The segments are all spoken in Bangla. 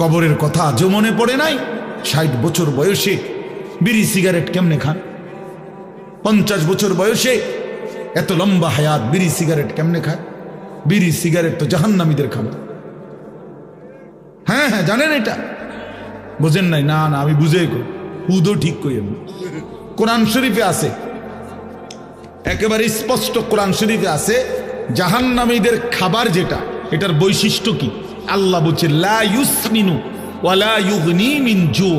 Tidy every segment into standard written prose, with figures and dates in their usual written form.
কবরের কথা আজও মনে পড়ে নাই? 60 বছর বয়সে বিড়ি সিগারেট কেমনে খান? 50 বছর বয়সে এত লম্বা হায়াত বিড়ি সিগারেট কেমনে খায়? বিড়ি সিগারেট তো জাহান্নামীদের খাবার। হ্যাঁ হ্যাঁ, জানেন এটা? বুঝেন নাই? না না, আমি বুঝে উদো ঠিক করি। কোরআন শরীফে আছে, একেবারে স্পষ্ট কোরআন শরীফে আছে জাহান্নামীদের খাবার যেটা, এটার বৈশিষ্ট্য কি? আল্লাহ বলছে লা ইউসমিনু ওয়ালা ইউগনি মিন জু।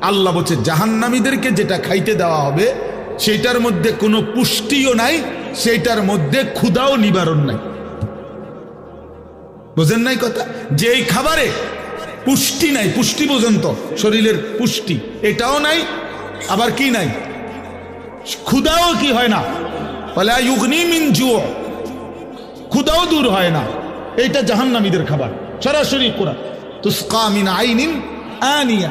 আল্লাহ বলছে জাহান্নামীদেরকে যেটা খাইতে দেওয়া হবে সেটার মধ্যে কোনো পুষ্টিও নাই, সেটার মধ্যে ক্ষুধাও নিবারণ নাই। বোঝেন নাই কথা? যে এই খাবারে পুষ্টি নাই, পুষ্টি বোঝেন তো, শরীরের পুষ্টি এটাও নাই, আবার কি নাই? ক্ষুধাও কি হয় না, ওয়ালা ইউগনি মিন জু, ক্ষুধাও দূর হয় না। এইটা জাহান্নামীদের খাবার, সরাসরি কোরআন। তুসকা মিন আইনিন আনিয়া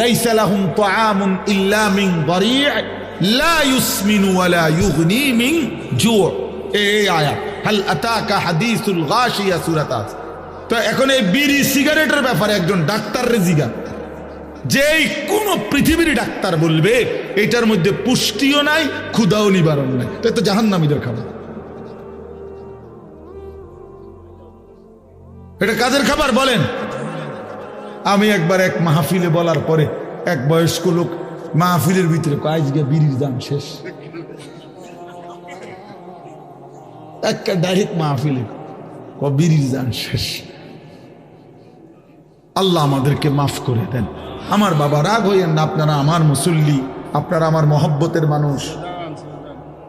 লাইসা লাহুম তাআমুন ইল্লা মিন দারি' লা ইউসমিনু ওয়ালা ইউগনি মিন জু। এই আয়াত হাল আতাকা হাদিসুল গাশিয়া সূরাত। তো এখন এই বিড়ি সিগারেটের ব্যাপারে একজন ডাক্তাররে জিজ্ঞা, যেই কোন পৃথিবীর ডাক্তার বলবে এটার মধ্যে পুষ্টিও নাই, ক্ষুধাও নিবারণ নাই, তো জাহান্নামীদের খাবার। এটা কাদের খাবার বলেন? আমি একবার এক মাহফিলে বলার পরে এক বয়স্ক লোক মাহফিলের ভিতরে আজকে বিড়ির দাম শেষ, একটা ডাইরেক্ট মাহফিলে বিড়ির দাম শেষ। আল্লাহ আমাদেরকে মাফ করে দেন। আমার বাবা, রাগ হইয়েন না, আপনারা আমার মুসল্লি, আপনারা আমার মহব্বতের মানুষ,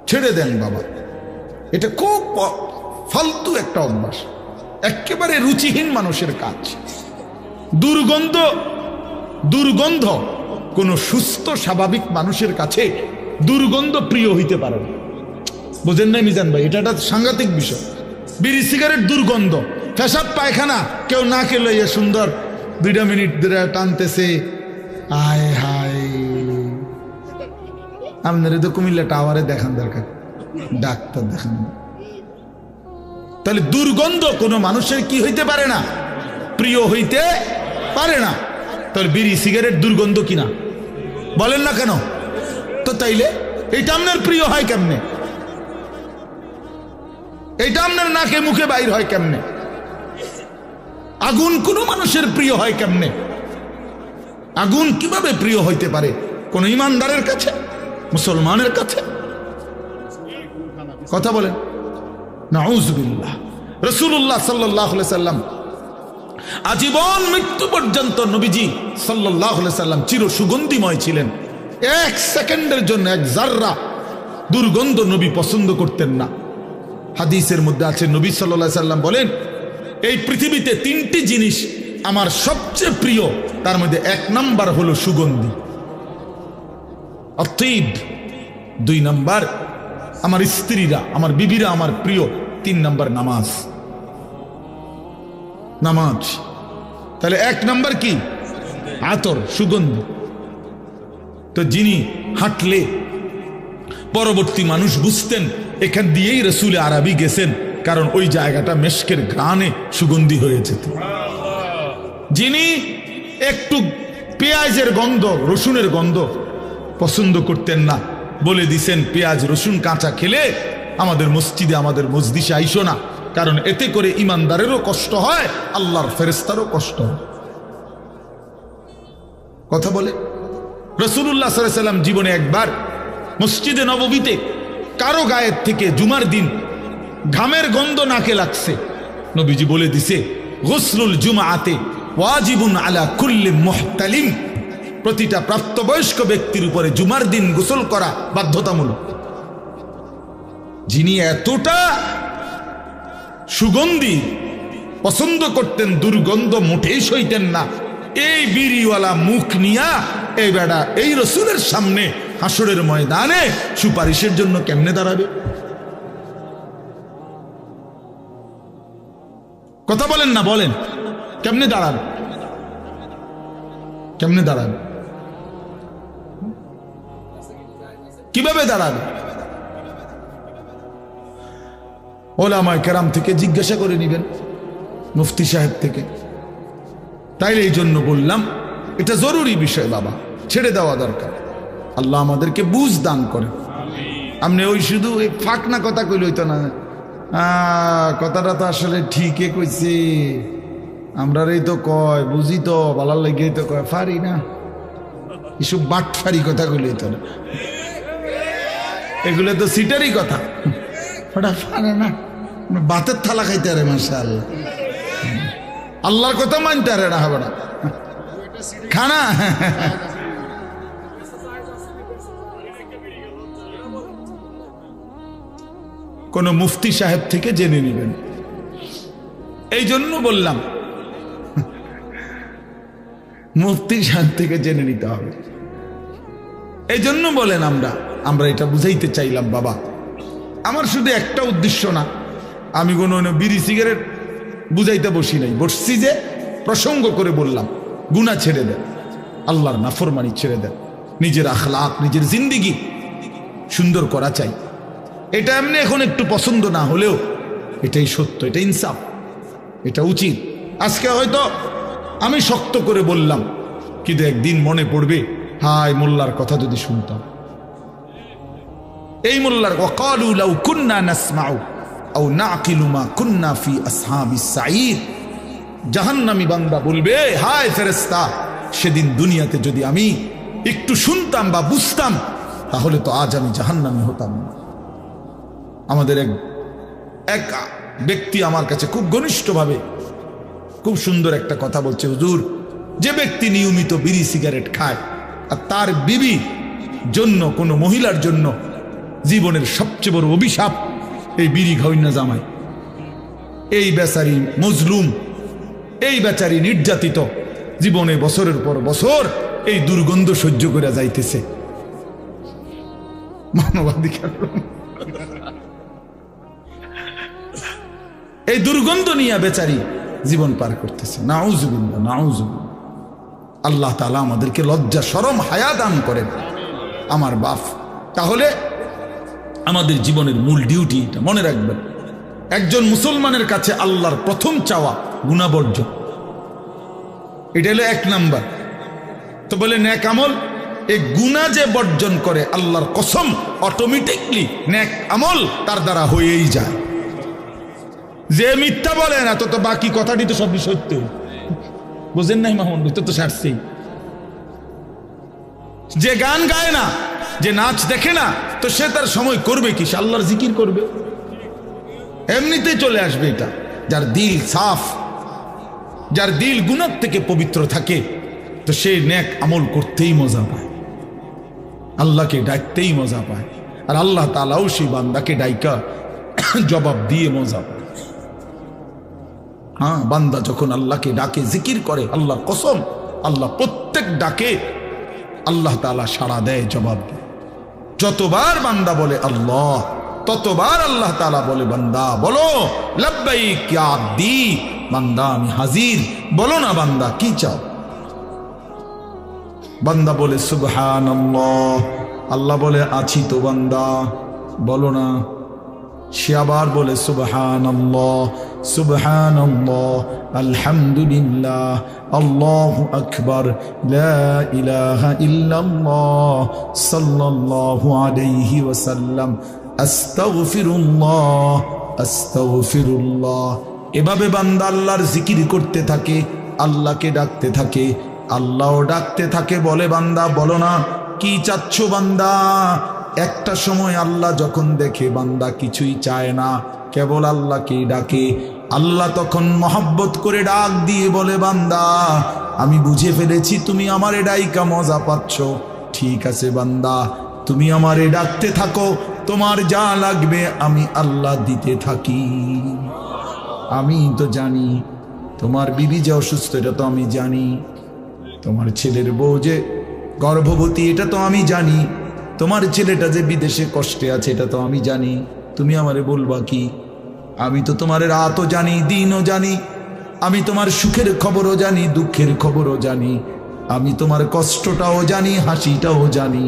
ছেড়ে দেন বাবা। এটা খুব ফালতু একটা অভ্যাস, একেবারে রুচিহীন মানুষের কাজ। দুর্গন্ধ দুর্গন্ধ কোন সুস্থ স্বাভাবিক মানুষের কাছে দুর্গন্ধ প্রিয় হইতে পারে না। বোঝেন নাই মিজান ভাই? এটা একটা সাংঘাতিক বিষয়। বিড়ি সিগারেট দুর্গন্ধ, পেশাব পায়খানা কেউ না খেলে সুন্দর 2 মিনিট ধরে টানতেছে, আয় হায়। আপনার তো কুমিল্লা টাওয়ারে দেখান দরকার, ডাক্তার দেখান। তাহলে দুর্গন্ধ কোনো মানুষের কি হইতে পারে না, প্রিয় হইতে পারে না। তাহলে বিড়ি সিগারেট দুর্গন্ধ কিনা বলেন না কেন? তো তাইলে এটা আপনার প্রিয় হয় কেমনে? এটা আপনার নাকে মুখে বাইর হয় কেমনে? আগুন কোন মানুষের প্রিয় হয় কেমনে? আগুন কিভাবে প্রিয় হইতে পারে কোন ইমানদারের কাছে, মুসলমানের কাছে? কথা বলেন। নাউযুবিল্লাহ। রাসূলুল্লাহ সাল্লাল্লাহু আলাইহি সাল্লাম আজীবন মৃত্যু পর্যন্ত নবীজি সাল্লাল্লাহু আলাইহি সাল্লাম চির সুগন্ধিময় ছিলেন। 1 সেকেন্ডের জন্য 1 জাররা দুর্গন্ধ নবী পছন্দ করতেন না। হাদিসের মধ্যে আছে নবী সাল্লাল্লাহু আলাইহি সাল্লাম বলেন, এই পৃথিবীতে 3টি জিনিস আমার সবচেয়ে প্রিয়, তার মধ্যে 1 নাম্বার হলো সুগন্ধি, অতএব 2 নাম্বার আমার স্ত্রীরা, আমার বিবিরা আমার প্রিয়, 3 নাম্বার নামাজ। নামাজ। তাহলে 1 নাম্বার কি? আতর, সুগন্ধি। তো যিনি হাঁটলে পরবর্তী মানুষ বুঝতেন এখান দিয়েই রসুল আরবি গেছেন, কারণ ওই জায়গাটা মেশকের ঘ্রাণে সুগন্ধি হয়েছে। যিনি একটু পেঁয়াজের গন্ধ, রসুনের গন্ধ পছন্দ করতেন না, বলে দিছেন পেঁয়াজ রসুন কাঁচা খেলে আমাদের মসজিদে, আমাদের মজলিসে আইসো না, কারণ এতে করে ইমানদারেরও কষ্ট হয়, আল্লাহর ফেরেশতারও কষ্ট হয়। কথা বলে রাসূলুল্লাহ সাল্লাল্লাহু আলাইহি ওয়াসাল্লাম জীবনে একবার মসজিদে নববীতে কারো গায়ের থেকে জুমার দিন ঘামের গন্ধ নাকে লাগছে, নবীজি বলে দিছে গুসলুল জুমআতে ওয়াজিবুন আলা কুল্লি মুহতালিম, প্রতিটা প্রাপ্তবয়স্ক ব্যক্তির উপরে জুমার দিন গোসল করা বাধ্যতামূলক। যিনি এতটা সুগন্ধি পছন্দ করতেন, দুর্গন্ধ মোটেই সইতেন না, এই বিড়িওয়ালা মুখ নিয়া এই বেড়া এই রসুলের সামনে হাসরের ময়দানে সুপারিশের জন্য কেমনে দাঁড়াবে? কথা বলেন না, বলেন কেমনে দাঁড়ান? কেমনে দাঁড়ান? কিভাবে দাঁড়ান? ওলামায়ে কেরাম থেকে জিজ্ঞাসা করে নিবেন, মুফতি সাহেব থেকে। তাইলে এই জন্য বললাম এটা জরুরি বিষয় বাবা, ছেড়ে দেওয়া দরকার। আল্লাহ আমাদেরকে বুঝ দান করে। আপনি ওই শুধু এই ফাঁকনা কথা কইলে হইতো না, কথাটা তো আসলে ঠিকই কইছে, আমরার এই তো কয় বুঝি তো ভালো লেগে তো কয় ফারি না, এসব বাটফারি কথা কইলে হইতো না, এগুলো তো সিটারই কথা। ওটা ফারে না, বাতের থালা খাইতে আরে মাশাআল্লাহ, আল্লাহর কথা মানতে আরে না হবে না খানা। কোন মুফতি সাহেব থেকে জেনে নেবেন। এই জন্য বললাম মুফতি সাহেব থেকে জেনে নিতে হবে। এই জন্য বলেন আমরা এটা বুঝাইতে চাইলাম বাবা। আমার শুধু একটা উদ্দেশ্য না, আমি কোনো বিড়ি সিগারেট বুঝাইতে বসি নাই, বসছি যে প্রসঙ্গ করে বললাম গুনাহ ছেড়ে দেন, আল্লাহর নাফরমানি ছেড়ে দেন, নিজের আখলাক নিজের জিন্দিগি সুন্দর করা চাই। এটা এমনি এখন একটু পছন্দ না হলেও এটাই সত্য, এটা ইনসাফ, এটা উচিত। আজকে হয়তো আমি শক্ত করে বললাম, কিন্তু একদিন মনে পড়বে হায় মোল্লার কথা যদি শুনতাম, এই মোল্লার ওয়াকালু লাউ কুন্না নাসমাউ আও নাকিলু মা কুন্না ফি আসহাবিস সাঈদ। জাহান্নামী বান্দা বলবে হায় ফেরেশতা, সেদিন দুনিয়াতে যদি আমি একটু শুনতাম বা বুঝতাম তাহলে তো আজ আমি জাহান্নামী হতাম না। আমাদের এক ব্যক্তি আমার কাছে খুব ঘনিষ্ঠভাবে খুব সুন্দর একটা কথা বলছে, হুজুর, যে ব্যক্তি নিয়মিত বিড়ি সিগারেট খায় আর তার বিবি জন্য কোনো মহিলার জন্য জীবনের সবচেয়ে বড় অভিশাপ এই বিড়ি খাওয়াইনা জামাই। এই বেচারি মজলুম, এই বেচারি নির্যাতিত, জীবনে বছরের পর বছর এই দুর্গন্ধ সহ্য করে যাইতেছে। মানবাধিকার এই দুর্গন্ধ নিয়ে বেচারি জীবন পার করতেছে। নাউজুবিল্লাহ, নাউজুবিল্লাহ। আল্লাহ তাআলা আমাদেরকে লজ্জা শরম হায়া দান করেন আমার বাপ। তাহলে আমাদের জীবনের মূল ডিউটি এটা মনে রাখবেন, একজন মুসলমানের কাছে আল্লাহর প্রথম চাওয়া গুনাহ বর্জন, এটা হলো 1 নাম্বার। তো বলে নেক আমল, এই গুনাহ যে বর্জন করে আল্লাহর কসম অটোমেটিকলি নেক আমল তার দ্বারা হয়েই যায়। যে মিথ্যা বলে না তো বাকি কথাটি তো সবই সত্য, বুঝেন নাই মাহমুদ? তো সারছেই। যে গান গায় না, যে নাচ দেখে না, তো সে তার সময় করবে কি? সে আল্লাহর জিকির করবে, এমনিতেই চলে আসবে এটা। যার দিল সাফ, যার দিল গুনাহ থেকে পবিত্র থাকে, তো সে নেক আমল করতেই মজা পায়, আল্লাহকে ডাকতেই মজা পায়। আর আল্লাহ তাআলাও সেই বান্দাকে ডাইকা জবাব দিয়ে মজা পায়। হ্যাঁ, বান্দা যখন আল্লাহকে ডাকে, জিকির করে, আল্লাহর কসম আল্লাহ প্রত্যেক ডাকে আল্লাহ তাআলা সাড়া দেয়, জবাব দেয়। যতবার বান্দা বলে আল্লাহ, ততবার আল্লাহ তাআলা বলে বান্দা বলো লাব্বাইক ইয়া আব্দি, বান্দা আমি হাজির, বলো না বান্দা কি চাও। বান্দা বলে সুবহানাল্লাহ, আল্লাহ বলে আছি তো বান্দা, বলো না। সে আবার বলে সুবহানাল্লাহ, সুবহানাল্লাহ, আলহামদুলিল্লাহ, আল্লাহু আকবার, লা ইলাহা ইল্লাল্লাহ, সাল্লাল্লাহু আলাইহি ওয়াসাল্লাম, আস্তাগফিরুল্লাহ, আস্তাগফিরুল্লাহ। এভাবে বান্দা আল্লাহর জিকির করতে থাকে, আল্লাহকে ডাকতে থাকে, আল্লাহও ডাকতে থাকে। বলে বান্দা বলো না কি চাচ্ছ বান্দা। একটা সময় আল্লাহ যখন দেখে বান্দা কিছুই চায় না, কেবল আল্লাহকেই ডাকে, আল্লাহ তখন মহব্বত করে ডাক দিয়ে বলে বান্দা আমি বুঝে ফেলেছি তুমি আমারে ডাইকা মজা পাচ্ছ, ঠিক আছে বান্দা তুমি আমারে ডাকতে থাকো, তোমার যা লাগবে আমি আল্লাহ দিতে থাকি। আমি তো জানি তোমার বিবি যে অসুস্থ, এটা তো আমি জানি, তোমার ছেলের বউ যে গর্ভবতী, এটা তো আমি জানি, তোমার ছেলেটা যে বিদেশে কষ্টে আছে, এটা তো আমি জানি। তুমি আমারে বলবা কি? আমি তো তোমার রাতও জানি, দিনও জানি, আমি তোমার সুখের খবরও জানি, দুঃখের খবরও জানি, আমি তোমার কষ্টটাও জানি, হাসিটাও জানি,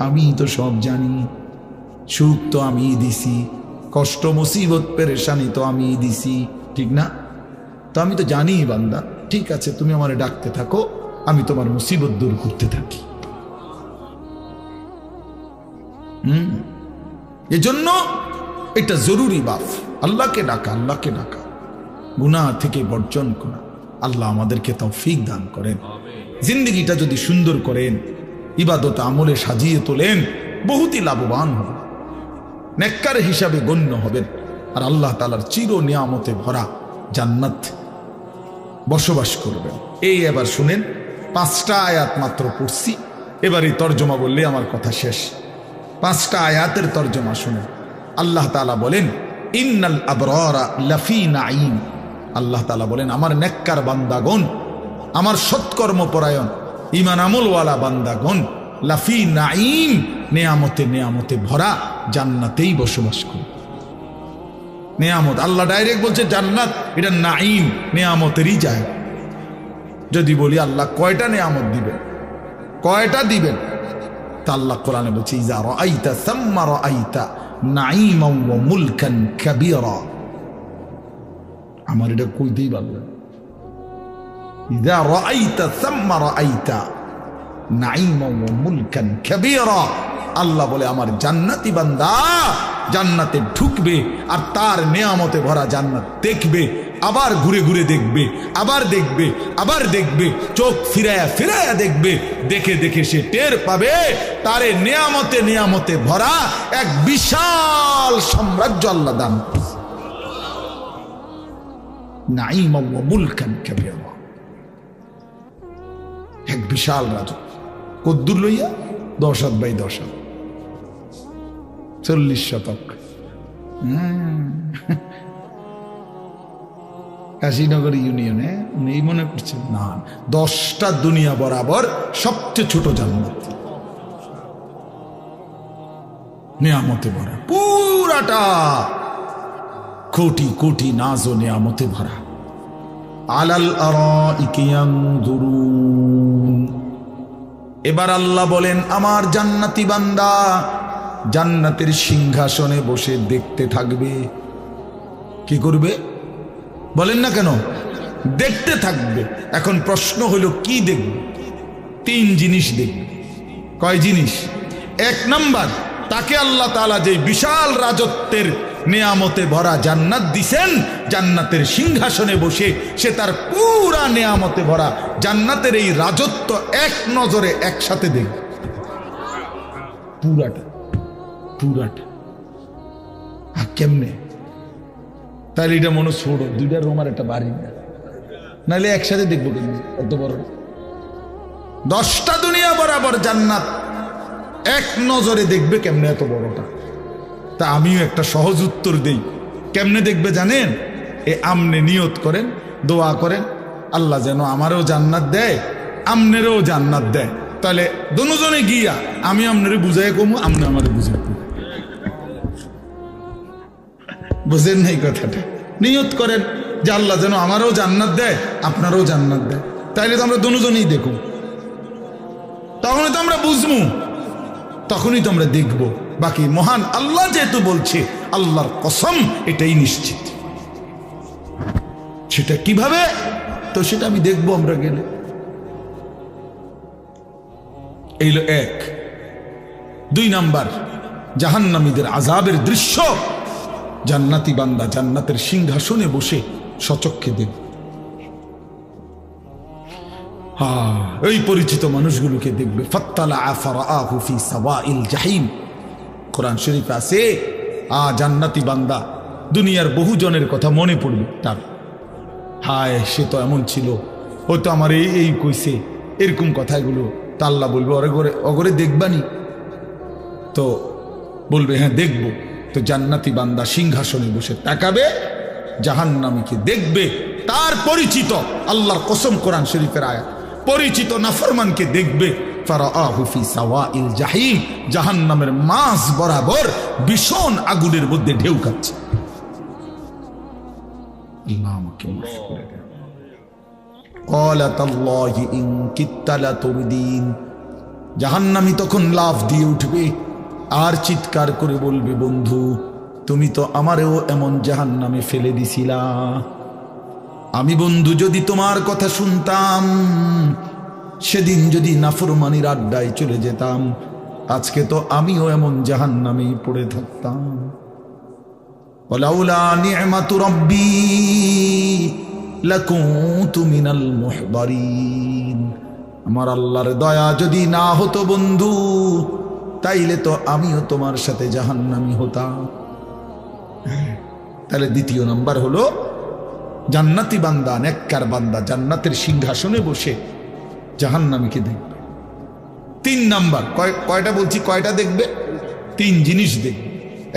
আমি তো সব জানি। সুখ তো আমি দিছি, কষ্ট মুসিবত পেরেশানি তো আমি দিছি, ঠিক না? তো আমি তো জানি বান্দা। ঠিক আছে, তুমি আমারে ডাকতে থাকো, আমি তোমার মুসিবত দূর করতে থাকি। এজন্য এটা জরুরি বাপ, আল্লাহকে ডাকা, আল্লাহকে ডাকা, গুনাহ থেকে বর্জন করা। আল্লাহ আমাদেরকে তৌফিক দান করেন। জিন্দগিটা যদি সুন্দর করেন, ইবাদত আমলে সাজিয়ে তোলেন, বহুতই লাভবান হবেন, নেককার হিসাবে গণ্য হবেন, আর আল্লাহ তাআলার চির নিয়ামতে ভরা জান্নাত বসবাস করবেন। এই এবার শুনেন, 5টা আয়াত মাত্র পড়ছি, এবার এই তর্জমা বললে আমার কথা শেষ। 5টা আয়াতের তর্জমা শুনেন। আল্লাহ তাআলা বলেন, ইন্নাল আবরারা লাফি নাঈম। আল্লাহ তাআলা বলেন, আমার নেককার বান্দাগণ, আমার সৎকর্মপরায়ণ ঈমান আমলওয়ালা বান্দাগণ লাফি নাঈম, নেয়ামতে নেয়ামতে ভরা জান্নাতেই বসবাস করে। নেয়ামত, আল্লাহ ডাইরেক্ট বলছে জান্নাত, এটা নাঈম, নেয়ামতেরই যায়। যদি বলি আল্লাহ কয়টা নেয়ামত দিবেন, কয়টা দিবেন, তা আল্লাহ কোরআনে বলছে, ইজা রাআইতা সাম্মা রাআইতা নাঈমান ওয়া মুলকান কাবীরা। আমার এটা কইতেই পারলেন, ইজা রাআইতা সাম্মা রাআইতা নাঈমান ওয়া মুলকান কাবীরা। আল্লাহ বলে, আমার জান্নাতি বান্দা জান্নাতে ঢুকবে আর তার নেয়ামতে ভরা জান্নাত দেখবে, আবার ঘুরে ঘুরে দেখবে, আবার দেখবে, আবার দেখবে, চোখ ফিরায়া ফিরায়া দেখবে, দেখে দেখে সে টের পাবে তারে নেয়ামতে নেয়ামতে ভরা এক বিশাল সাম্রাজ্য আল্লাহ দান করেছে। নাঈমান ওয়া মুলকান কাবীরা, এক বিশাল রাজত্ব। কদ্দুর লইয়া 10 হাত বাই 10 হাত, 40 শতক। কাশীনগর ইউনিয়নে নেই মনে করছেন? না, 10টা দুনিয়া বরাবর সবচেয়ে ছোট জান্নাত, নিয়ামতে ভরা পুরাটা, কোটি কোটি নাজ ও নিয়ামতে ভরা। আলাল আরাইকি ইয়ানজুরুন। এবার আল্লাহ বলেন, আমার জান্নাতি বান্দা জান্নাতের সিংহাসনে বসে দেখতে থাকবে। কি করবে বলেন না কেন? দেখতে থাকবে। এখন প্রশ্ন হলো কি দেখবে? 3 জিনিস দেখবে। কয় জিনিস? 1 নাম্বার, তাকে আল্লাহ তাআলা যে বিশাল রাজত্বের নেয়ামতে ভরা জান্নাত দিছেন, জান্নাতের সিংহাসনে বসে সে তার পুরা নেয়ামতে ভরা জান্নাতের এই রাজত্ব এক নজরে একসাথে দেখবে, পুরাটা পুরাটা। আর কেমনে? তাহলে এটা মনে ছোট, 2টা রুম আর একটা বাড়ি, নাহলে একসাথে দেখবো কেমনি? এত বড় 10টা দুনিয়া বরাবর জান্নাত এক নজরে দেখবে কেমনে এত বড়টা? তা আমিও একটা সহজ উত্তর দেই। কেমনে দেখবে জানেন? আমনে নিয়ত করেন, দোয়া করেন, আল্লাহ যেন আমারও জান্নাত দেয়, আমনেরও জান্নাত দেয়। তাহলে দুজনে গিয়া আমি আমনেরে বুঝাই কমু, আমনে আমারে বুঝাই কমু। বুঝেন নাই কথাটা? নিয়ত করেন যে আল্লাহ যেন আমারও জান্নাত দেয়, আপনারও জান্নাত দেয়। তাইলে তো আমরা দুজনেই দেখুন, তখনই তো আমরা বুঝবো, তখনই তো আমরা দেখব। বাকি মহান আল্লাহ যেহেতু বলছে, আল্লাহর কসম এটাই নিশ্চিত। সেটা কিভাবে? তো সেটা আমি দেখবো আমরা গেলে। এই 1। 2 নাম্বার, জাহান্নামীদের আযাবের দৃশ্য জান্নাতি বান্দা জান্নাতের সিংহাসনে বসে সচক্ষে দেখবে। এই পরিচিত মানুষগুলোকে দেখবে। ফাত্তালা ফারাআহু ফি সাওয়াইল জাহিম। কোরআন শরীফে আছে, জান্নাতি বান্দা দুনিয়ার বহু জনের কথা মনে পড়বে তার। হায়, সে তো এমন ছিল, ও তো আমার এই কইছে, এরকম কথাগুলো। তা আল্লাহ বলবে, অগরে দেখবানি? তো বলবে, হ্যাঁ দেখবো। তো জান্নাতি বান্দা সিংহাসনে বসে তাকাবে, জাহান্নামীকে দেখবে। তার পরিচিত, আল্লাহর কসম, কোরআন শরীফের আয়াত, পরিচিত নাফরমানকে দেখবে। ফারাআহু ফি সাওয়াইল জাহিম, জাহান্নামের মাঝ বরাবর ভীষণ আগুনের মধ্যে ঢেউ খাচ্ছে। আল্লাহ আমাকে মাফ করে দেন। ক্বালা তাল্লাহি ইন কিত্তা লাতুরদিন। জাহান্নামী তখন লাফ দিয়ে উঠবে আর চিৎকার করে বলবে, বন্ধু তুমি তো আমারেও এমন জাহান্নামে ফেলে দিছিলা। আমি বন্ধু যদি তোমার কথা শুনতাম, সেদিন যদি নাফরমানির আড্ডায় চলে যেতাম, আজকে তো আমিও এমন জাহান্নামেই পড়ে থাকতাম। ওয়ালাউলা নি'মাতু রাব্বি লাকুনতু মিনাল মুহদারিন। আমার আল্লাহর দয়া যদি না হতো বন্ধু, তাইলে তো আমিও তোমার সাথে জাহান্নামী হতাম। তাহলে দ্বিতীয় নাম্বার হলো জান্নাতি বান্দা, নেককার বান্দা জান্নাতের সিংহাসনে বসে জাহান্নামীকে দেখবে। 3 নাম্বার, কয়টা বলছি, কয়টা দেখবে? 3 জিনিস দেখবে।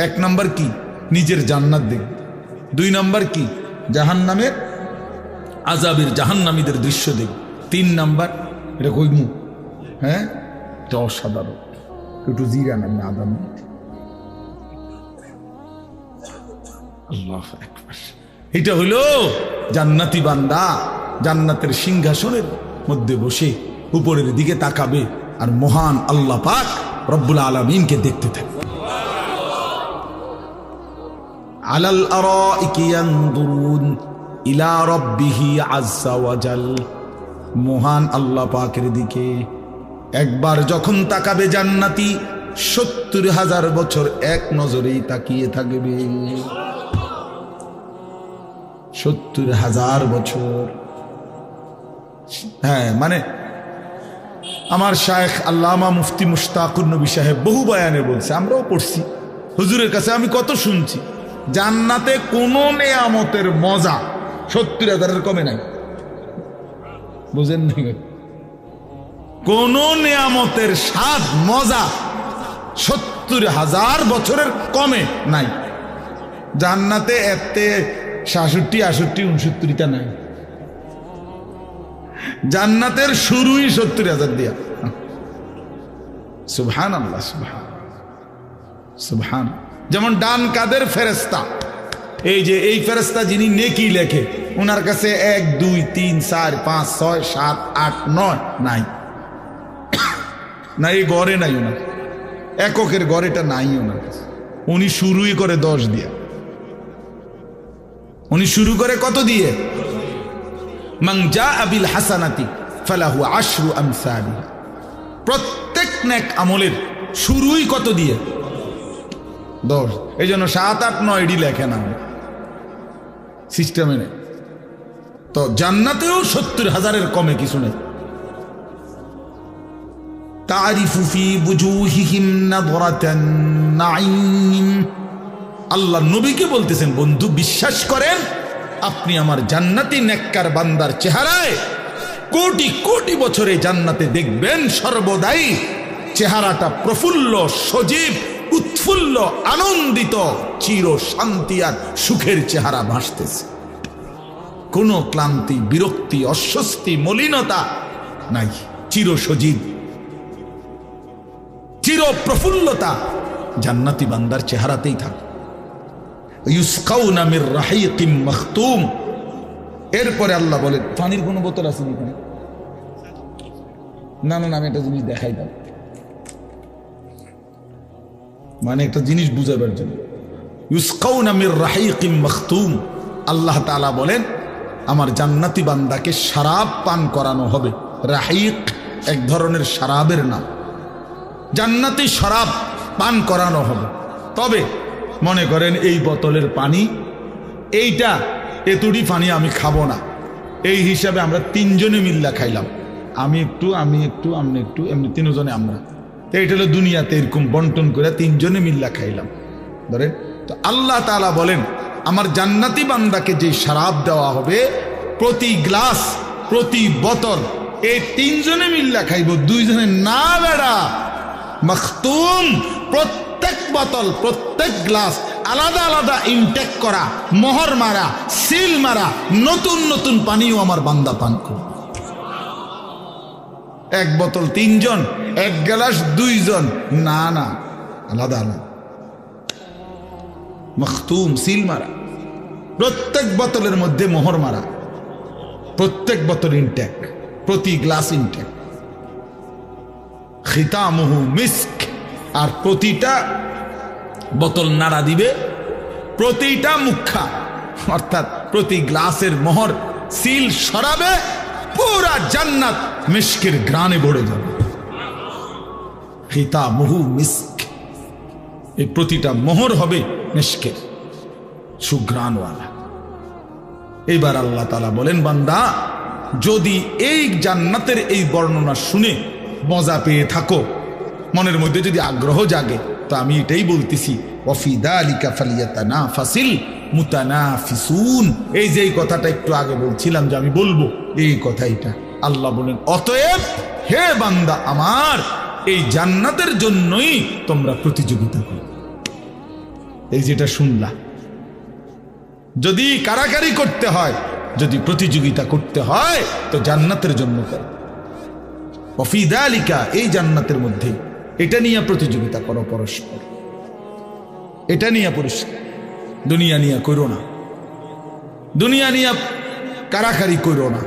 1 নাম্বার কি? নিজের জান্নাত দেখবে। 2 নাম্বার কি? জাহান্নামের আযাবের জাহান্নামীদের দৃশ্য দেখবে। 3 নাম্বার, এটা কইমু, হ্যাঁ, এটা অসাধারণ, একটু জিরা নাম না আদান। আল্লাহু আকবার। এটা হইল জান্নাতি বান্দা জান্নাতের সিংহাসনের মধ্যে বসে উপরের দিকে তাকাবে আর মহান আল্লাহ পাক রব্বুল আলামিনকে দেখতে থাকবে। আলাল আরাইকি ইয়ানদুরুন ইলা রাব্বিহি আযজা ওয়া জাল। মহান আল্লাহ পাকের দিকে একবার যখন তাকাবে জান্নাতি, ৭০,০০০ বছর এক নজরেই তাকিয়ে থাকবে। ৭০,০০০ বছর। হ্যাঁ, মানে আমার শায়েখ আল্লামা মুফতি মুশতাকুর নবী সাহেব বহু বয়ানে বলছে, আমরাও পড়ছি, হুজুরের কাছে আমি কত শুনছি, জান্নাতে কোন নেয়ামতের মজা ৭০,০০০ কমে নাই। বুঝেন না? কোন নেয়ামতের স্বাদ মজা ৭০,০০০ বছরের কমে নাই। জান্নাতে এতে ৬৭, ৬৮, ৬৯টা নাই। জান্নাতের শুরুই ৭০,০০০ দিয়া। সুবহানাল্লাহ, সুবহান। যেমন ডান কাদের ফেরেশতা, এই যে এই ফেরেশতা যিনি নেকি লেখে, ওনার কাছে ১, ২, ৩, ৪, ৫, ৬, ৭, ৮, ৯ নাই। না, এই গড়ে নাই ওনার, এককের গড়েটা নাই ওনার কাছে। উনি শুরুই করে ১০ দিয়া। উনি শুরু করে কত দিয়ে? মান জাআ বিল হাসানাতি ফালাহু আশরু আমসালিহা। প্রত্যেক নেক আমলের শুরুই কত দিয়ে? ১০। এই জন্য ৭, ৮, ৯ লেখে না, সিস্টেমে নেই। তো জান্নাতেও ৭০,০০০ কমে কিছু নেই। তারিফু ফি বুজুহিহিম নাযরাতান নাঈম। আল্লাহ নবীকে বলতেছেন, বন্ধু বিশ্বাস করেন, আপনি আমার জান্নাতি নেককার বান্দার চেহারায় কোটি কোটি বছরে জান্নাতে দেখবেন সর্বদাই চেহারাটা প্রফুল্ল, সজীব, উৎফুল্ল, আনন্দিত, চির শান্তি আর সুখের চেহারা ভাসতেছে। কোনো ক্লান্তি, বিরক্তি, অস্বস্তি, মলিনতা নাই। চির সজীব, চির প্রফুল্লতা জান্নাতি বান্দার চেহারাতেই থাকে। ইউসকাউনা মির রাহিকিম মাখতুম। এরপরে আল্লাহ বলেন, পানির কোনো বোতল আছে নাকি? না না, আমি একটা জিনিস দেখাই দাও, মানে একটা জিনিস বুঝাবার জন্য। ইউসকাউনা মির রাহিকিম মাখতুম। আল্লাহ তাআলা বলেন, আমার জান্নাতি বান্দাকে শরাব পান করানো হবে। রাহিক এক ধরনের শরাবের নাম। জান্নাতি শরাব পান করানো হবে। তবে মনে করেন এই বোতলের পানি, এইটা এতটি পানি আমি খাবো না, এই হিসাবে আমরা ৩ জনে মিল্লা খাইলাম, আমি একটু, আপনি একটু, এমনি ৩ জনে আমরা। এইটা হলো দুনিয়াতে এরকম বন্টন করে ৩ জনে মিল্লা খাইলাম ধরেন। তো আল্লাহ তাআলা বলেন, আমার জান্নাতি বান্দাকে যে শরাব দেওয়া হবে, প্রতি গ্লাস, প্রতি বোতল এই ৩ জনে মিল্লা খাইব, 2 জনে না। বেড়া মাখতুম। প্রত্যেক বোতল, প্রত্যেক গ্লাস আলাদা আলাদা ইনটেক করা, মোহর মারা, সিল মারা, নতুন নতুন পানিও আমার বান্দা পান করবে। 1 বোতল 3 জন, 1 গ্লাস 2 জন, না না, আলাদা আলাদা। মাখতুম, সিল মারা। প্রত্যেক বোতলের মধ্যে মোহর মারা, প্রত্যেক বোতল ইনটেক, প্রতি গ্লাস ইনটেক। খিতামুহু মিস্ক। আর প্রতিটা বোতল নাড়া দিবে, প্রতিটা মুখা অর্থাৎ প্রতি গ্লাসের মোহর সিল সরাবে, পুরা জান্নাত মিস্কের গ্রানে ভরে যাবে। খিতামুহু মিস্ক, এই প্রতিটা মোহর হবে মিস্কের সুঘ্রাণওয়ালা। এইবার আল্লাহ তাআলা বলেন, বান্দা যদি এই জান্নাতের এই বর্ণনা শুনে মজা পেয়ে থাকো, মনের মধ্যে যদি আগ্রহ জাগে, তো আমি এটাই বলতেছি, ওয়াফি যালিকা ফালিয়াতানাফাসিল মুতানাফিসুন। এই যে এই কথাটা একটু আগে বলছিলাম যে আমি বলবো, এই কথাইটা আল্লাহ বলেন, অতএব হে বান্দা আমার, এই জান্নাতের জন্যই তোমরা প্রতিযোগিতা করো। এই যেটা শুনলা, যদি কারাকারি করতে হয়, যদি প্রতিযোগিতা করতে হয়, তো জান্নাতের জন্য করো। ওয়াফি যালিকা, এই জান্নাতের মধ্যে এটা নিয়ে প্রতিযোগিতা করো পরস্পর, এটা নিয়ে পরিষ্কার। দুনিয়া নিয়ে করো না, দুনিয়া নিয়ে কারাকারি করো না।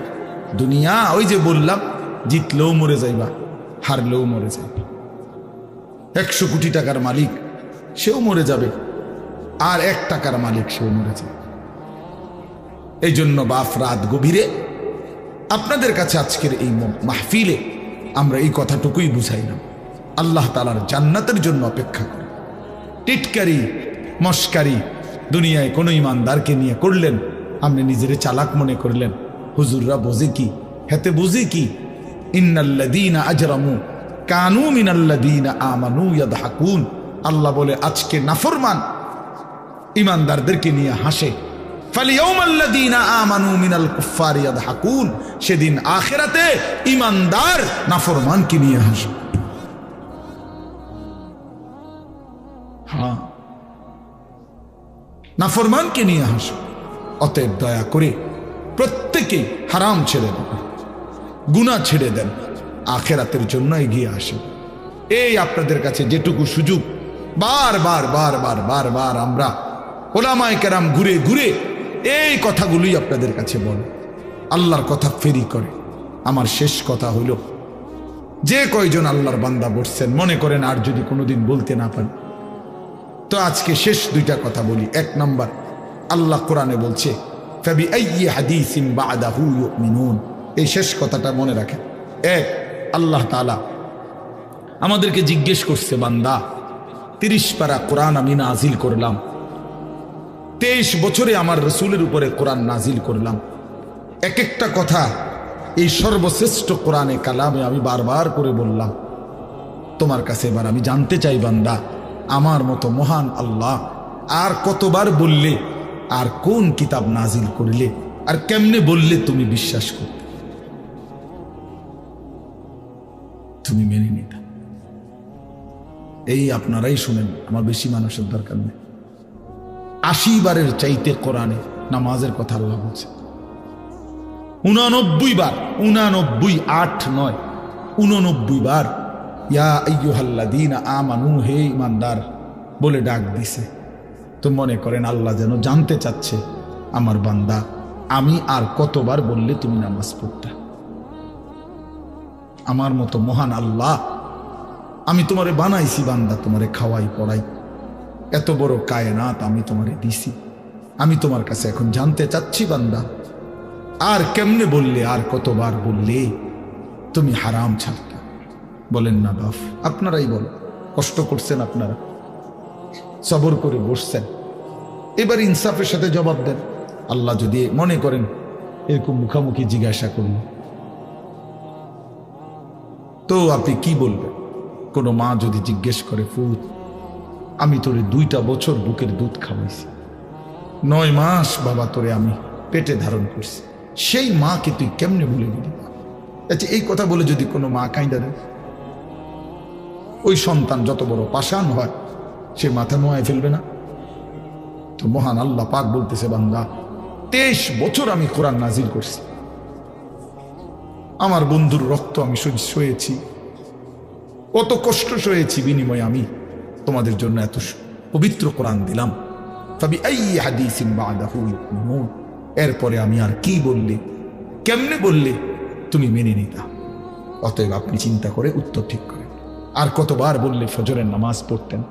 দুনিয়া ওই যে বললাম, জিতলেও মরে যাইবা, হারলেও মরে যাইবা। 100 কোটি টাকার মালিক সেও মরে যাবে, আর 1 টাকার মালিক সেও মরে যাবে। এই জন্য বাপ রাত গভীরে আপনাদের কাছে আজকের এই মাহফিলে আমরা এই কথাটুকুই বুঝাইলাম, আল্লাহ তাআলার জান্নাতের জন্য অপেক্ষা করে। টিটকারি মস্কারি দুনিয়ায় কোনো ইমানদারকে নিয়ে করলেন, আপনি নিজেরে চালাক মনে করলেন। হুজুররা বোঝে কি, হেতে বুঝি কি? ইন্নাল্লাযীনা আজরামু কানু মিনাল্লাযীনা আমানু ইয়াদহাকুন। আল্লাহ বলে আজকে নাফরমান ইমানদারদেরকে নিয়ে হাসে। ফালিয়াউমাল্লাযীনা আমানু মিনাল কুফফারি ইয়াদহাকুন। সেদিন আখিরাতে ইমানদার নাফরমানকে নিয়ে হাসে। হ্যাঁ, নাফরমানকে নিয়ে হাসো। অতএব দয়া করে প্রত্যেকে হারাম ছেড়ে দেন, গুনাহ ছেড়ে দেন, আখিরাতের জন্য এগিয়ে আসেন। এই আপনাদের কাছে যেটুকু সুযোগ, বারবার বারবার বারবার আমরা ওলামায়ে কেরাম ঘুরে ঘুরে এই কথাগুলোই আপনাদের কাছে বলে, আল্লাহর কথা ফেরি করে। আমার শেষ কথা হইল, যে কয়জন আল্লাহর বান্দা বসছেন, মনে করেন আর যদি কোনোদিন বলতে না পারি, তো আজকে শেষ 2টা কথা বলি। 1 নম্বর, আল্লাহ কোরআনে বলছে, ফাবিআইয়ি হাদিসিন বা'দাহু ইউমিনুন। এই শেষ কথাটা মনে রাখেন। 1, আল্লাহ তাআলা আমাদেরকে জিজ্ঞেস করছে, বান্দা 30 পারা কোরআন আমি নাজিল করলাম, 23 বছরে আমার রাসূলের উপরে কোরআন নাজিল করলাম। এক একটা কথা এই সর্বশ্রেষ্ঠ কোরআনে কালামে আমি বারবার করে বললাম। তোমার কাছে এবার আমি জানতে চাই, বান্দা আমার মতো মহান আল্লাহ আর কতবার বললে, আর কোন কিতাব নাজিল করলে, আর কেমনে বললে তুমি বিশ্বাস করতে, তুমি মেনে নিতে? এই আপনারাই শুনেন, আমার বেশি মানুষের দরকার নেই। 80 বারের চাইতে কোরআনে নামাজের কথা আল্লাহ বলছে 89 বার, 89, 8 নয়, 89 বার ইয়া আইয়ুহাল্লাযীনা আমানু, হে ইমানদার বলে ডাক দিছে। তো মনে করেন আল্লাহ যেন জানতে চাচ্ছে, আমার বান্দা আমি আর কতবার বললে তুমি নামাজ পড়তে? আমার মতো মহান আল্লাহ, আমি তোমারে বানাইছি বান্দা, তোমারে খাওয়াই পড়াই, এত বড় কায়নাত আমি তোমারে দিছি। আমি তোমার কাছে এখন জানতে চাচ্ছি, বান্দা আর কেমনে বললে, আর কতবার বললে তুমি হারাম ছাড়তে? বলেন না বাপ, আপনারাই বল। কষ্ট করছেন আপনারা, সবর করে বসছেন, এবার ইনসাফের সাথে জবাব দেন। আল্লাহ যদি মনে করেন এরকম মুখামুখি জিজ্ঞাসা করল, তো আপনি কি বলবেন? কোনো মা যদি জিজ্ঞেস করে, ফুত আমি তোরে 2টা বছর বুকের দুধ খাওয়াইছি, 9 মাস বাবা তোরে আমি পেটে ধারণ করছি, সেই মাকে তুই কেমনে ভুলে গেলি? আচ্ছা, এই কথা বলে যদি কোনো মা কাঁইদা দেয়, ওই সন্তান যত বড় পাষাণ হয় সে মাথা নোয়ায় ফেলবে না? তো মহান আল্লাহ পাক বলতেছে, বান্দা 23 বছর আমি কোরআন নাজিল করছি, আমার বন্ধুর রক্ত আমি সয়েছি, কত কষ্ট সয়েছি, বিনিময়ে আমি তোমাদের জন্য এত পবিত্র কোরআন দিলাম। ফাবিআইয়ি হাদিসিন বা'দাহু ইউমিনুন। এরপরে আমি আর কি বললে, কেমনে বললে তুমি মেনে নিতা? অতএব আপনি চিন্তা করে উত্তর ঠিক করেন। আর কতবার বললে ফজরের নামাজ পড়তেন?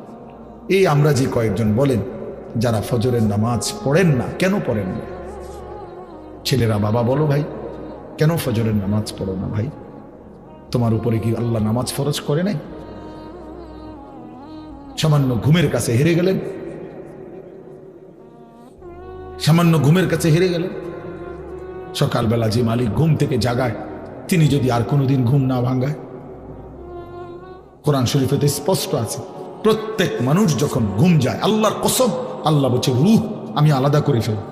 এই আমরা যে কয়েকজন বলেন যারা ফজরের নামাজ পড়েন না, কেন পড়েন না? ছেলেরা, বাবা বলো ভাই, কেন ফজরের নামাজ পড়ো না ভাই? তোমার উপরে কি আল্লাহ নামাজ ফরজ করে নাই? সামান্য ঘুমের কাছে হেরে গেলেন, সামান্য ঘুমের কাছে হেরে গেলেন। সকালবেলা যে মালিক ঘুম থেকে জাগায়, তিনি যদি আর কোনোদিন ঘুম না ভাঙায়? কোরআন শরীফেতে স্পষ্ট আছে, প্রত্যেক মানুষ যখন ঘুম যায়, আল্লাহর কসম, আল্লাহ বলছে রূহ আমি আলাদা করে ফেলি,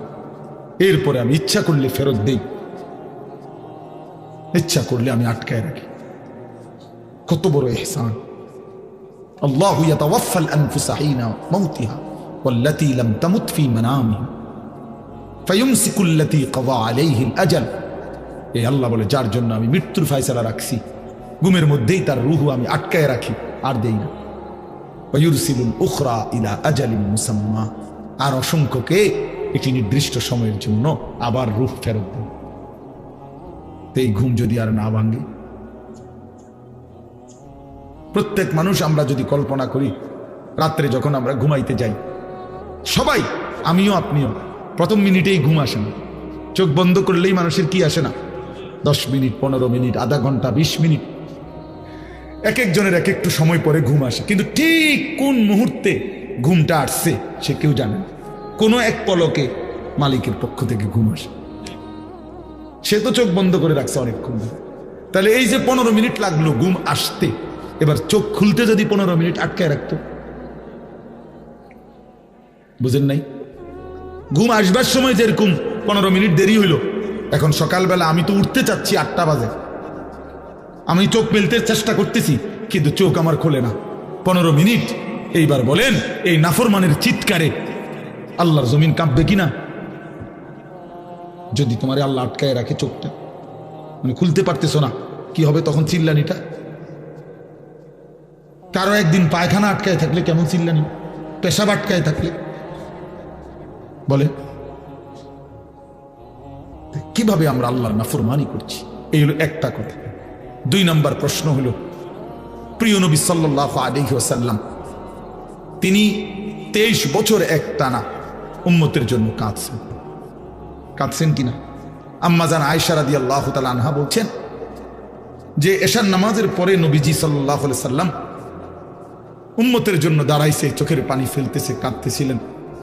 এরপরে আমি ইচ্ছা করলে ফেরত দেই, ইচ্ছা করলে আমি আটকায় রাখি। কত বড় ইহসান! আল্লাহু ইয়াতাওয়াফাল আনফুসা হিনা মাউতিহা ওয়াল্লাতী লাম তামুত ফী মানামিহা ফায়ুমসিকুল্লাতী কাযা আলাইহিল আজাল। এই আল্লাহ বলে, যার জন্য আমি মৃত্যুর ফয়সালা রাখছি, ঘুমের মধ্যেই তার রূহ আমি আটকায় রাখি, আর দেই না। ওয়ায়ুরসিলুল উখরা ইলা আজালিন মুসাম্মা, আর অসংখ্যকে একটি নির্দিষ্ট সময়ের জন্য আবার রূহ ফেরত দেন। এই ঘুম যদি আর না ভাঙে, প্রত্যেক মানুষ আমরা যদি কল্পনা করি, রাত্রে যখন আমরা ঘুমাইতে যাই, সবাই, আমিও আপনিও, প্রথম মিনিটেই ঘুম আসে না। চোখ বন্ধ করলেই মানুষের কি আসে না? 10 মিনিট, 15 মিনিট, আধা ঘন্টা, 20 মিনিট, এক একজনের এক একটু সময় পরে ঘুম আসে। কিন্তু ঠিক কোন মুহূর্তে ঘুমটা আসছে সে কেউ জানে না। কোনো এক পলকে মালিকের পক্ষ থেকে ঘুম আসে, সে তো চোখ বন্ধ করে রাখছে অনেকক্ষণ ধরে। তাহলে এই যে 15 মিনিট লাগলো ঘুম আসতে, এবার চোখ খুলতে যদি 15 মিনিট আটকায় রাখতো, বুঝেন নাই? ঘুম আসবার সময় যেরকম 15 মিনিট দেরি হইল, এখন সকালবেলা আমি তো উঠতে চাচ্ছি 8টা বাজে, আমি চোখ মেলতে চেষ্টা করতেছি, কিন্তু চোখ আমার খোলে না, 15 মিনিট। এইবার বলেন, এই নাফরমানের চিৎকারে আল্লাহর জমিন কাঁপবে কিনা? যদি তোমার আল্লাহ আটকায় রাখে চোখটা, মানে খুলতে পারতেছো না, কি হবে তখন? চিল্লানিটা। কারো একদিন পায়খানা আটকায় থাকলে কেমন চিল্লানি, পেশাব আটকায় থাকলে, বলে কিভাবে আমরা আল্লাহর নাফরমানি করছি? এই হলো একটা কথা। 2 নম্বর প্রশ্ন হলো, প্রিয় নবী সাল্লাল্লাহু আলাইহি ওয়াসাল্লাম তিনি 23 বছর একটানা উম্মতের জন্য কাঁদছেন কিনা? আম্মা জান আয়েশা রাদিয়াল্লাহু তাআলা আনহা বলছেন যে এশার নামাজের পরে নবীজি সাল্লাল্লাহু আলাইহি সাল্লাম উম্মতের জন্য দাঁড়াইছে, চোখের পানি ফেলতেছে, কাঁদতেছিলেন,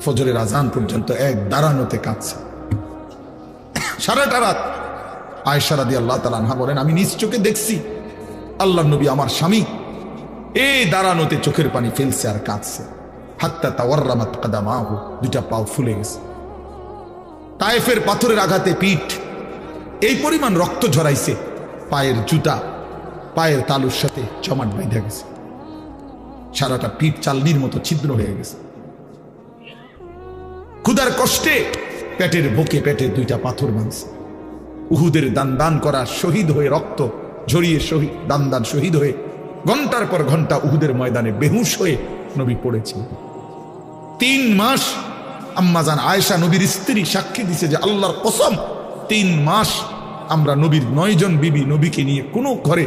ফজরের আজান পর্যন্ত এক দাঁড়ানোতে কাঁদছে সারাটা রাত। আয়েশা রাদিয়াল্লাহু তাআলা আনহা বলেন, আমি নিজ চোখে দেখছি আল্লাহর নবী আমার স্বামী এই দাঁড়ানোতে চোখের পানি ফেলছে আর কাঁদছে। হাত্তা তাওয়াররামাত কাদামাহু, 2টা পাও ফুলে গেছে। তায়েফের পাথরের আঘাতে পিঠ এই পরিমাণ রক্ত ঝরাইছে, পায়ের জুতা পায়ের তালুর সাথে জমাট বেঁধে গেছে, সারাটা পিঠ চালনির মতো ছিদ্র হয়ে গেছে। ক্ষুধার কষ্টে পেটের বুকে পেটে 2টা পাথর বাঁধছে। উহুদের দান করা শহীদ হয়ে, রক্ত ঝরিয়ে শহীদ দান শহীদ হয়ে ঘন্টার পর ঘন্টা উহুদের ময়দানে বেহুশ হয়ে নবী পড়েছে। 3 মাস আম্মাজান আয়েশা নবীর স্ত্রী সাক্ষী দিছে যে আল্লাহর কসম, 3 মাস আমরা নবীর 9 জন বিবি নবীকে নিয়ে কোনো ঘরে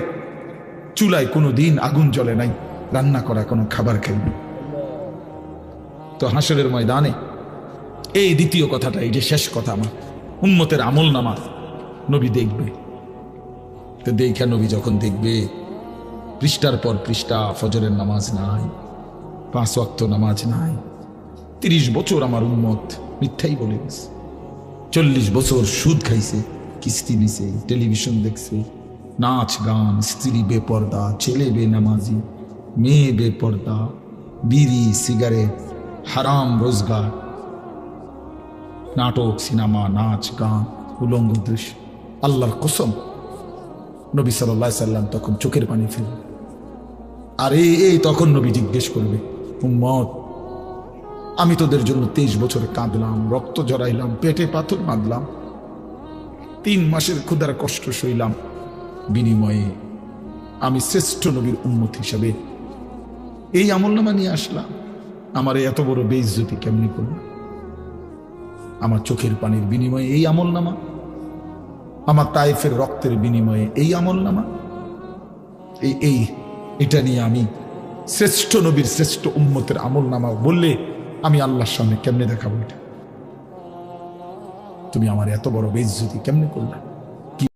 চুলায় কোনো দিন আগুন জ্বলে নাই, রান্না করা কোনো খাবার খাইনি। তো হাসরের ময়দানে এই দ্বিতীয় কথাটা, এই যে শেষ কথা, আমার উম্মতের আমল নামা নবী দেখবে। তো দেখা নবী যখন দেখবে পৃষ্ঠার পর পৃষ্ঠা ফজরের নামাজ নাই, 5 ওয়াক্ত নামাজ নাই, 30 বছর আমার উম্মত মিথ্যাই বলে গেছে, 40 বছর সুদ খাইছে, কিস্তি নিছে, টেলিভিশন দেখছে, নাচ গান, স্ত্রী বেপর্দা, ছেলে বেনামাজি, মেয়ে বেপর্দা, বিড়ি সিগারেট, হারাম রোজগার, নাটক সিনেমা, নাচ গান, উলঙ্গ দৃশ্য। আল্লাহর কসম, নবী সাল্লাল্লাহু আলাইহি সাল্লাম তখন চোখের পানি ফেলবে। আর এই তখন নবী জিজ্ঞেস করবে, উম্মত আমি তোদের জন্য 23 বছর কাঁদলাম, রক্ত ঝরাইলাম, পেটে পাথর বাঁধলাম, 3 মাসের ক্ষুধার কষ্ট সইলাম, বিনিময়ে আমি শ্রেষ্ঠ নবীর উম্মত হিসাবে এই আমলনামা নিয়ে আসলাম, আমার এত বড় বেইজ্জতি কেমনি করল? আমার চোখের পানির বিনিময়ে এই আমলনামা, আমার তায়েফের রক্তের বিনিময়ে এই আমলনামা, এটা নিয়ে আমি শ্রেষ্ঠ নবীর শ্রেষ্ঠ উম্মতের আমলনামা বললে আমি আল্লাহর সামনে কেমনে দেখাবো? এটা তুমি আমার এত বড় বেইজ্জতি কেমনে করলে?